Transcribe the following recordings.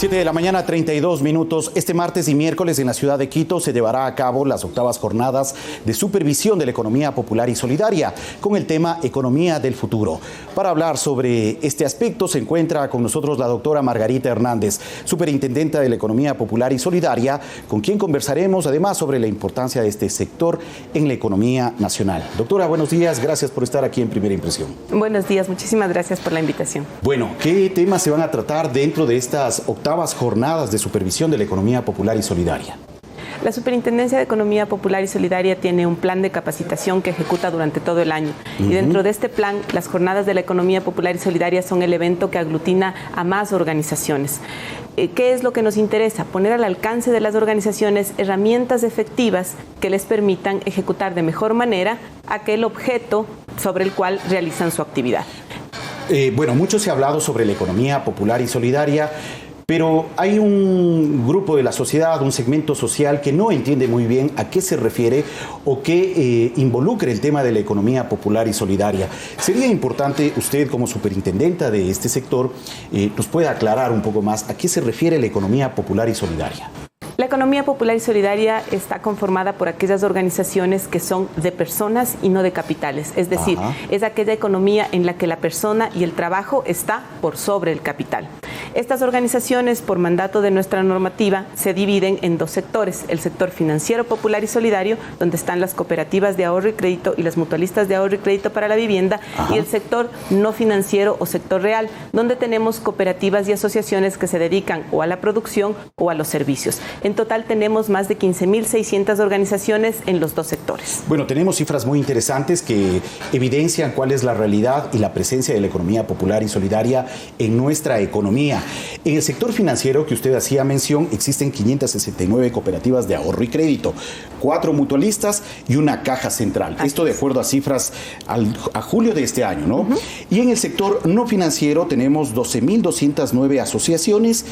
7 de la mañana, 32 minutos. Este martes y miércoles en la ciudad de Quito se llevará a cabo las 8ª jornadas de supervisión de la economía popular y solidaria con el tema Economía del Futuro. Para hablar sobre este aspecto se encuentra con nosotros la doctora Margarita Hernández, superintendenta de la economía popular y solidaria, con quien conversaremos además sobre la importancia de este sector en la economía nacional. Doctora, buenos días, gracias por estar aquí en Primera Impresión. Buenos días, muchísimas gracias por la invitación. Bueno, ¿qué temas se van a tratar dentro de estas 8ª jornadas de supervisión de la economía popular y solidaria? La Superintendencia de Economía Popular y Solidaria tiene un plan de capacitación que ejecuta durante todo el año. Y dentro de este plan, las jornadas de la economía popular y solidaria son el evento que aglutina a más organizaciones. ¿Qué es lo que nos interesa? Poner al alcance de las organizaciones herramientas efectivas que les permitan ejecutar de mejor manera aquel objeto sobre el cual realizan su actividad. Bueno, mucho se ha hablado sobre la economía popular y solidaria, pero hay un grupo de la sociedad, un segmento social que no entiende muy bien a qué se refiere o qué involucra el tema de la economía popular y solidaria. Sería importante usted, como superintendenta de este sector, nos pueda aclarar un poco más a qué se refiere la economía popular y solidaria. La economía popular y solidaria está conformada por aquellas organizaciones que son de personas y no de capitales. Es decir, es aquella economía en la que la persona y el trabajo está por sobre el capital. Estas organizaciones, por mandato de nuestra normativa, se dividen en dos sectores. El sector financiero, popular y solidario, donde están las cooperativas de ahorro y crédito y las mutualistas de ahorro y crédito para la vivienda, y el sector no financiero o sector real, donde tenemos cooperativas y asociaciones que se dedican o a la producción o a los servicios. En total tenemos más de 15.600 organizaciones en los dos sectores. Bueno, tenemos cifras muy interesantes que evidencian cuál es la realidad y la presencia de la economía popular y solidaria en nuestra economía. En el sector financiero que usted hacía mención, existen 569 cooperativas de ahorro y crédito, 4 mutualistas y una caja central. Esto de acuerdo a cifras a julio de este año, ¿no? Y en el sector no financiero tenemos 12.209 asociaciones,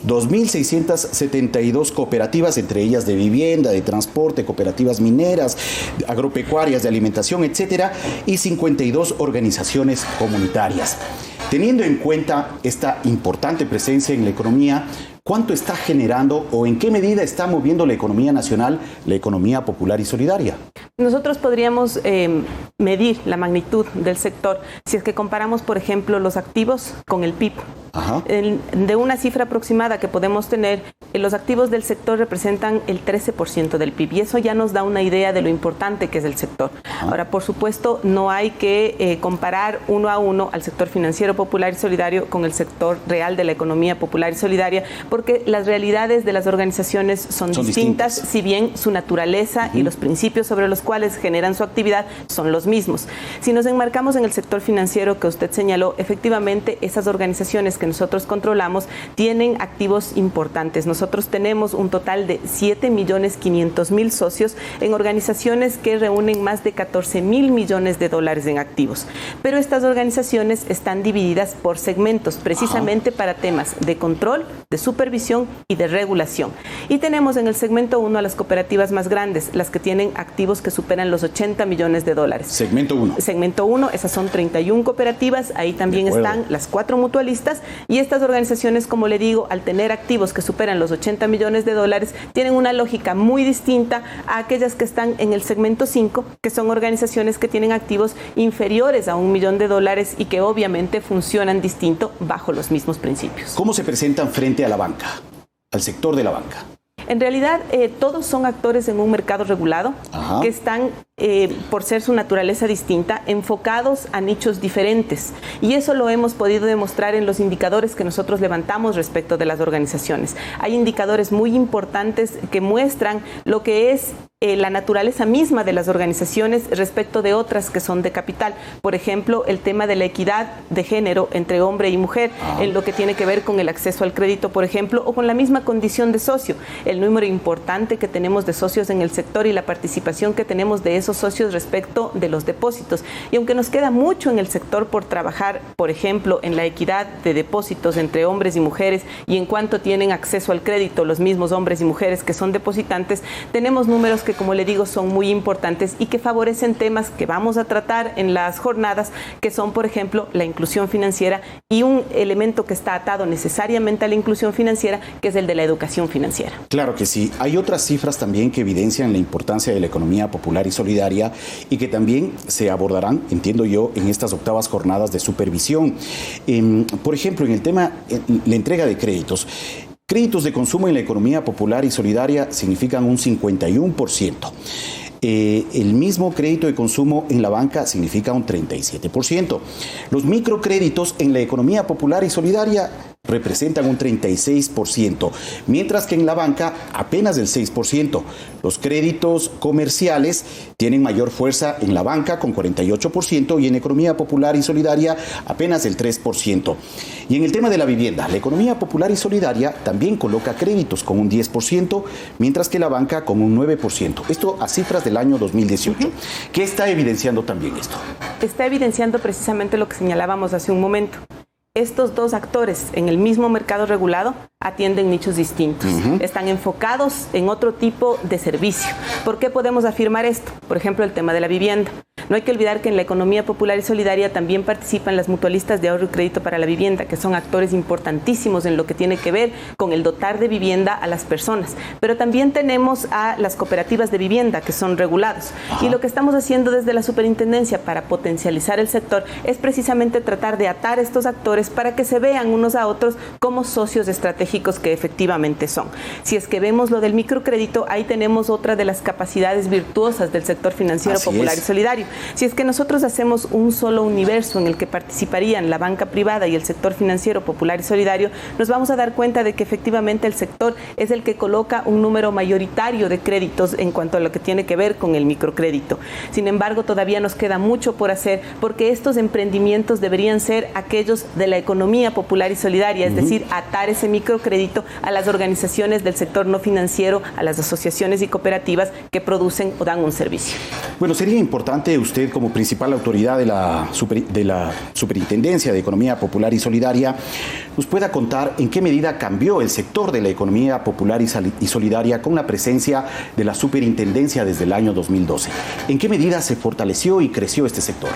2.672 cooperativas, entre ellas de vivienda, de transporte, cooperativas mineras, agropecuarias, de alimentación, etcétera, y 52 organizaciones comunitarias. Teniendo en cuenta esta importante presencia en la economía, ¿cuánto está generando o en qué medida está moviendo la economía nacional, la economía popular y solidaria? Nosotros podríamos medir la magnitud del sector si es que comparamos, por ejemplo, los activos con el PIB. De una cifra aproximada que podemos tener, los activos del sector representan el 13% del PIB y eso ya nos da una idea de lo importante que es el sector. Ahora, por supuesto, no hay que comparar uno a uno al sector financiero popular y solidario con el sector real de la economía popular y solidaria, porque las realidades de las organizaciones son distintas, si bien su naturaleza y los principios sobre los cuales generan su actividad son los mismos. Si nos enmarcamos en el sector financiero que usted señaló, efectivamente esas organizaciones que nosotros controlamos tienen activos importantes. Nosotros tenemos un total de 7.500.000 socios en organizaciones que reúnen más de 14.000 millones de dólares en activos. Pero estas organizaciones están divididas por segmentos, precisamente para temas de control, de supervisión y de regulación. Y tenemos en el segmento 1 a las cooperativas más grandes, las que tienen activos que superan los 80 millones de dólares. Segmento 1. Segmento 1, esas son 31 cooperativas, ahí también están las 4 mutualistas y estas organizaciones, como le digo, al tener activos que superan los 80 millones de dólares, tienen una lógica muy distinta a aquellas que están en el segmento 5, que son organizaciones que tienen activos inferiores a $1 millón y que obviamente funcionan distinto bajo los mismos principios. ¿Cómo se presentan frente a la banca, al sector de la banca? En realidad, todos son actores en un mercado regulado que están, por ser su naturaleza distinta, enfocados a nichos diferentes. Y eso lo hemos podido demostrar en los indicadores que nosotros levantamos respecto de las organizaciones. Hay indicadores muy importantes que muestran lo que es la naturaleza misma de las organizaciones respecto de otras que son de capital. Por ejemplo, el tema de la equidad de género entre hombre y mujer, en lo que tiene que ver con el acceso al crédito, por ejemplo, o con la misma condición de socio. El número importante que tenemos de socios en el sector y la participación que tenemos de esos esos socios respecto de los depósitos. Y aunque nos queda mucho en el sector por trabajar, por ejemplo, en la equidad de depósitos entre hombres y mujeres y en cuanto tienen acceso al crédito los mismos hombres y mujeres que son depositantes, tenemos números que, como le digo, son muy importantes y que favorecen temas que vamos a tratar en las jornadas, que son, por ejemplo, la inclusión financiera y un elemento que está atado necesariamente a la inclusión financiera, que es el de la educación financiera. Claro que sí. Hay otras cifras también que evidencian la importancia de la economía popular y solidaria y que también se abordarán, entiendo yo, en estas octavas jornadas de supervisión. Por ejemplo, en el tema, la entrega de créditos. Créditos de consumo en la economía popular y solidaria significan un 51%. El mismo crédito de consumo en la banca significa un 37%. Los microcréditos en la economía popular y solidaria representan un 36%, mientras que en la banca apenas el 6%. Los créditos comerciales tienen mayor fuerza en la banca con 48% y en economía popular y solidaria apenas el 3%. Y en el tema de la vivienda, la economía popular y solidaria también coloca créditos con un 10%, mientras que la banca con un 9%. Esto a cifras del año 2018. ¿Qué está evidenciando también esto? Está evidenciando precisamente lo que señalábamos hace un momento. Estos dos actores en el mismo mercado regulado atienden nichos distintos. Están enfocados en otro tipo de servicio. ¿Por qué podemos afirmar esto? Por ejemplo, el tema de la vivienda. No hay que olvidar que en la economía popular y solidaria también participan las mutualistas de ahorro y crédito para la vivienda, que son actores importantísimos en lo que tiene que ver con el dotar de vivienda a las personas. Pero también tenemos a las cooperativas de vivienda, que son regulados. Y lo que estamos haciendo desde la superintendencia para potencializar el sector es precisamente tratar de atar estos actores para que se vean unos a otros como socios estratégicos que efectivamente son. Si es que vemos lo del microcrédito, ahí tenemos otra de las capacidades virtuosas del sector financiero popular y solidario. Si es que nosotros hacemos un solo universo en el que participarían la banca privada y el sector financiero popular y solidario, nos vamos a dar cuenta de que efectivamente el sector es el que coloca un número mayoritario de créditos en cuanto a lo que tiene que ver con el microcrédito. Sin embargo, todavía nos queda mucho por hacer porque estos emprendimientos deberían ser aquellos de la economía popular y solidaria, es decir, atar ese microcrédito a las organizaciones del sector no financiero, a las asociaciones y cooperativas que producen o dan un servicio. Bueno, sería importante usted como principal autoridad de la Superintendencia de Economía Popular y Solidaria nos pueda contar en qué medida cambió el sector de la economía popular y solidaria con la presencia de la Superintendencia desde el año 2012. ¿En qué medida se fortaleció y creció este sector?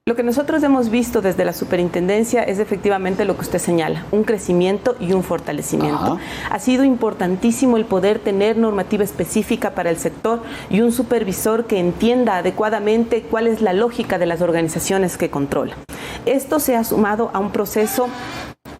Lo que nosotros hemos visto desde la superintendencia es efectivamente lo que usted señala, un crecimiento y un fortalecimiento. Ha sido importantísimo el poder tener normativa específica para el sector y un supervisor que entienda adecuadamente cuál es la lógica de las organizaciones que controla. Esto se ha sumado a un proceso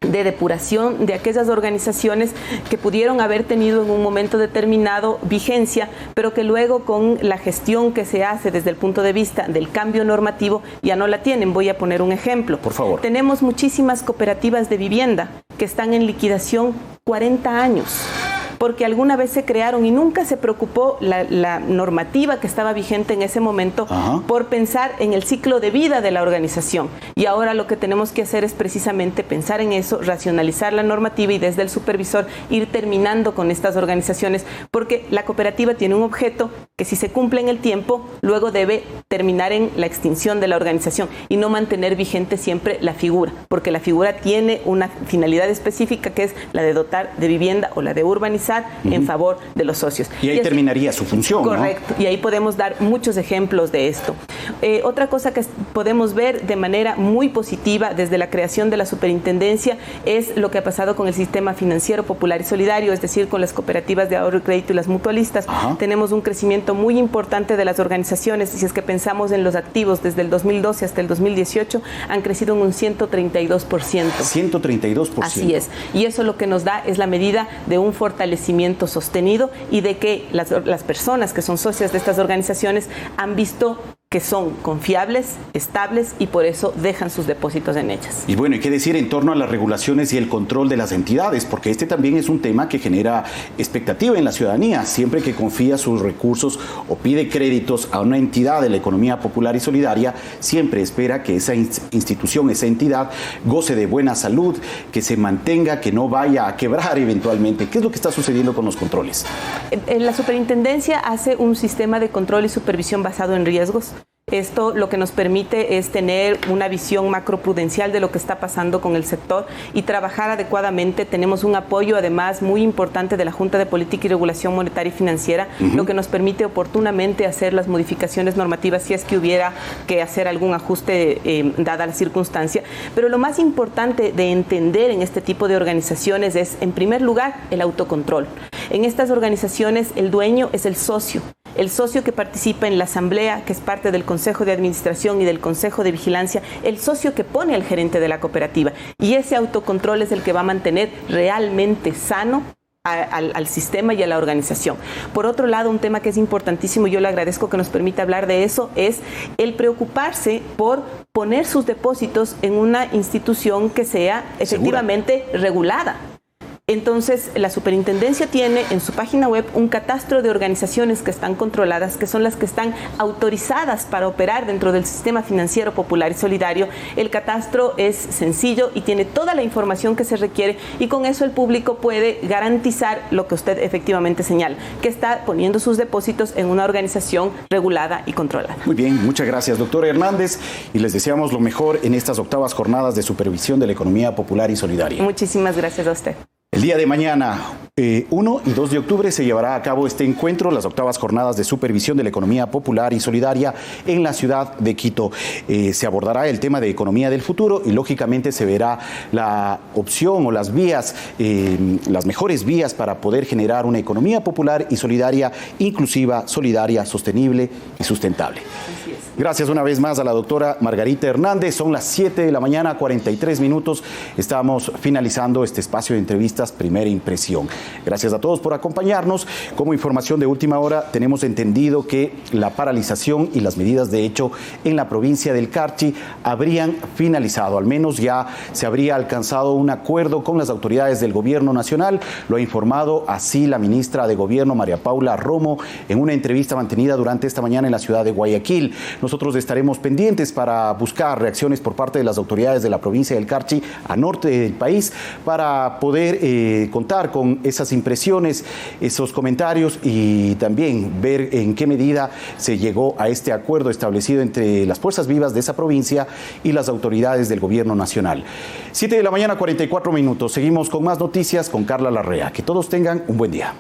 de depuración de aquellas organizaciones que pudieron haber tenido en un momento determinado vigencia, pero que luego con la gestión que se hace desde el punto de vista del cambio normativo ya no la tienen. Voy a poner un ejemplo. Por favor. Tenemos muchísimas cooperativas de vivienda que están en liquidación 40 años. Porque alguna vez se crearon y nunca se preocupó la normativa que estaba vigente en ese momento por pensar en el ciclo de vida de la organización. Y ahora lo que tenemos que hacer es precisamente pensar en eso, racionalizar la normativa y desde el supervisor ir terminando con estas organizaciones, porque la cooperativa tiene un objeto que si se cumple en el tiempo, luego debe terminar en la extinción de la organización y no mantener vigente siempre la figura, porque la figura tiene una finalidad específica que es la de dotar de vivienda o la de urbanizar en favor de los socios. Y ahí terminaría su función, correcto, ¿no? Y ahí podemos dar muchos ejemplos de esto. Otra cosa que podemos ver de manera muy positiva desde la creación de la superintendencia es lo que ha pasado con el sistema financiero popular y solidario, es decir, con las cooperativas de ahorro y crédito y las mutualistas. Tenemos un crecimiento muy importante de las organizaciones y si es que pensamos en los activos desde el 2012 hasta el 2018 han crecido en un 132%. 132%. Así es. Y eso lo que nos da es la medida de un fortalecimiento sostenido y de que las personas que son socias de estas organizaciones han visto que son confiables, estables y por eso dejan sus depósitos en ellas. Y bueno, hay que decir en torno a las regulaciones y el control de las entidades, porque este también es un tema que genera expectativa en la ciudadanía. Siempre que confía sus recursos o pide créditos a una entidad de la economía popular y solidaria, siempre espera que esa institución, esa entidad, goce de buena salud, que se mantenga, que no vaya a quebrar eventualmente. ¿Qué es lo que está sucediendo con los controles? La superintendencia hace un sistema de control y supervisión basado en riesgos. Esto lo que nos permite es tener una visión macroprudencial de lo que está pasando con el sector y trabajar adecuadamente. Tenemos un apoyo además muy importante de la Junta de Política y Regulación Monetaria y Financiera, lo que nos permite oportunamente hacer las modificaciones normativas si es que hubiera que hacer algún ajuste dada la circunstancia. Pero lo más importante de entender en este tipo de organizaciones es, en primer lugar, el autocontrol. En estas organizaciones el dueño es el socio que participa en la asamblea, que es parte del Consejo de Administración y del Consejo de Vigilancia, el socio que pone al gerente de la cooperativa. Y ese autocontrol es el que va a mantener realmente sano al sistema y a la organización. Por otro lado, un tema que es importantísimo, yo le agradezco que nos permita hablar de eso, es el preocuparse por poner sus depósitos en una institución que sea efectivamente regulada. Entonces, la superintendencia tiene en su página web un catastro de organizaciones que están controladas, que son las que están autorizadas para operar dentro del sistema financiero popular y solidario. El catastro es sencillo y tiene toda la información que se requiere y con eso el público puede garantizar lo que usted efectivamente señala, que está poniendo sus depósitos en una organización regulada y controlada. Muy bien, muchas gracias, doctora Hernández, y les deseamos lo mejor en estas octavas jornadas de supervisión de la economía popular y solidaria. Muchísimas gracias a usted. El día de mañana, 1 y 2 de octubre, se llevará a cabo este encuentro, las octavas jornadas de supervisión de la economía popular y solidaria en la ciudad de Quito. Se abordará el tema de economía del futuro y, lógicamente, se verá la opción o las vías, las mejores vías para poder generar una economía popular y solidaria, inclusiva, solidaria, sostenible y sustentable. Así es. Gracias una vez más a la doctora Margarita Hernández. Son las 7 de la mañana, 43 minutos. Estamos finalizando este espacio de entrevistas Primera Impresión. Gracias a todos por acompañarnos. Como información de última hora, tenemos entendido que la paralización y las medidas de hecho en la provincia del Carchi habrían finalizado. Al menos ya se habría alcanzado un acuerdo con las autoridades del gobierno nacional. Lo ha informado así la ministra de Gobierno, María Paula Romo, en una entrevista mantenida durante esta mañana en la ciudad de Guayaquil. Nosotros estaremos pendientes para buscar reacciones por parte de las autoridades de la provincia del Carchi, a norte del país, para poder contar con esas impresiones, esos comentarios y también ver en qué medida se llegó a este acuerdo establecido entre las fuerzas vivas de esa provincia y las autoridades del gobierno nacional. 7 de la mañana, 44 minutos. Seguimos con más noticias con Carla Larrea. Que todos tengan un buen día.